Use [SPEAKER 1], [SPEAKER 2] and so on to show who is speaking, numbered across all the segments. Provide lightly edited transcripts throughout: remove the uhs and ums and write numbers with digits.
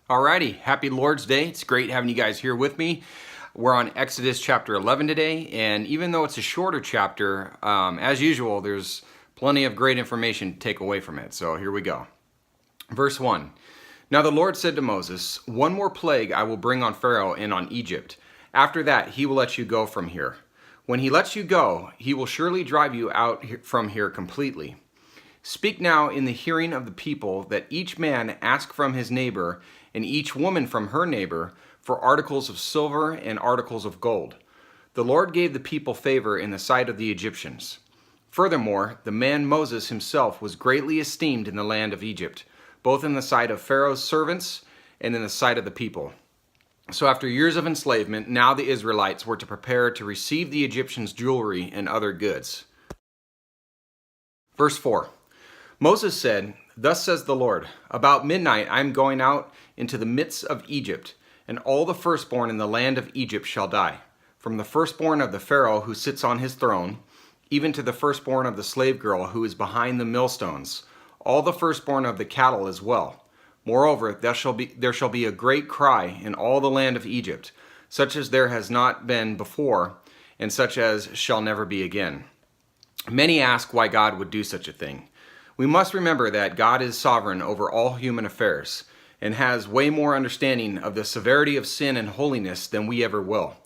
[SPEAKER 1] Alrighty, happy Lord's Day. It's great having you guys here with me. We're on Exodus chapter 11 today, and even though it's a shorter chapter, as usual, there's plenty of great information to take away from it. So here we go. Verse 1. Now the Lord said to Moses, "One more plague I will bring on Pharaoh and on Egypt. After that, he will let you go from here. When he lets you go, he will surely drive you out from here completely. Speak now in the hearing of the people that each man ask from his neighbor and each woman from her neighbor for articles of silver and articles of gold." The Lord gave the people favor in the sight of the Egyptians. Furthermore, the man Moses himself was greatly esteemed in the land of Egypt, both in the sight of Pharaoh's servants and in the sight of the people. So after years of enslavement, now the Israelites were to prepare to receive the Egyptians' jewelry and other goods. Verse 4. Moses said, "Thus says the Lord, about midnight I am going out into the midst of Egypt, and all the firstborn in the land of Egypt shall die, from the firstborn of the Pharaoh who sits on his throne, even to the firstborn of the slave girl who is behind the millstones, all the firstborn of the cattle as well. Moreover, there shall be a great cry in all the land of Egypt, such as there has not been before, and such as shall never be again." Many ask why God would do such a thing. We must remember that God is sovereign over all human affairs and has way more understanding of the severity of sin and holiness than we ever will.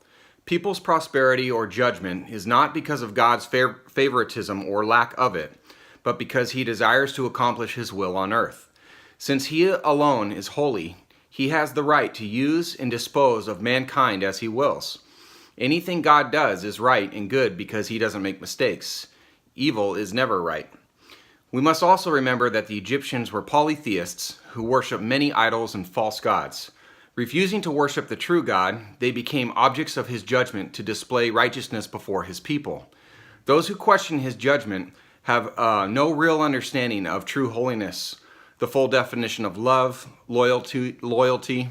[SPEAKER 1] People's prosperity or judgment is not because of God's favoritism or lack of it, but because he desires to accomplish his will on earth. Since he alone is holy, he has the right to use and dispose of mankind as he wills. Anything God does is right and good because he doesn't make mistakes. Evil is never right. We must also remember that the Egyptians were polytheists who worshiped many idols and false gods. Refusing to worship the true God, they became objects of his judgment to display righteousness before his people. Those who question his judgment have no real understanding of true holiness, the full definition of love, loyalty,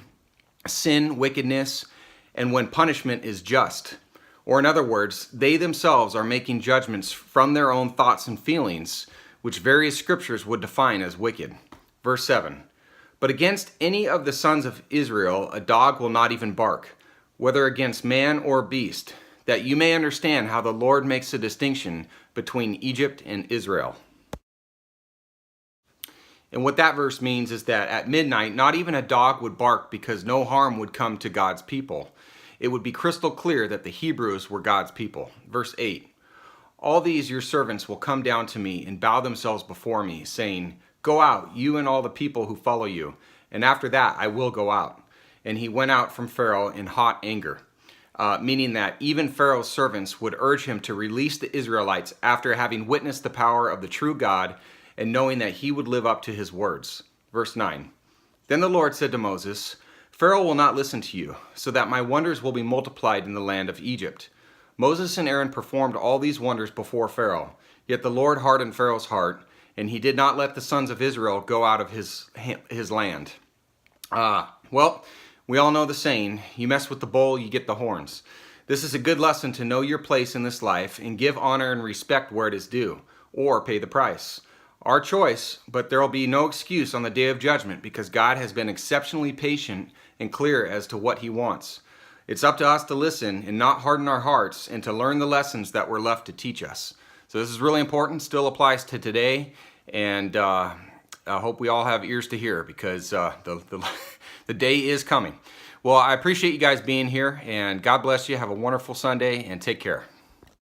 [SPEAKER 1] sin, wickedness, and when punishment is just. Or in other words, they themselves are making judgments from their own thoughts and feelings, which various scriptures would define as wicked. Verse 7. But against any of the sons of Israel a dog will not even bark, whether against man or beast, that you may understand how the Lord makes a distinction between Egypt and Israel. And what that verse means is that at midnight, not even a dog would bark because no harm would come to God's people. It would be crystal clear that the Hebrews were God's people. Verse 8. All these your servants will come down to me and bow themselves before me, saying, "Go out, you and all the people who follow you, and after that I will go out." And he went out from Pharaoh in hot anger, meaning that even Pharaoh's servants would urge him to release the Israelites after having witnessed the power of the true God and knowing that he would live up to his words. Verse 9. Then the Lord said to Moses, "Pharaoh will not listen to you, so that my wonders will be multiplied in the land of Egypt." Moses and Aaron performed all these wonders before Pharaoh, yet the Lord hardened Pharaoh's heart, and he did not let the sons of Israel go out of his land. Well, we all know the saying, you mess with the bull, you get the horns. This is a good lesson to know your place in this life and give honor and respect where it is due, or pay the price. Our choice, but there will be no excuse on the day of judgment because God has been exceptionally patient and clear as to what he wants. It's up to us to listen and not harden our hearts and to learn the lessons that were left to teach us. So this is really important, still applies to today, and I hope we all have ears to hear because the day is coming. Well, I appreciate you guys being here, and God bless you. Have a wonderful Sunday, and take care.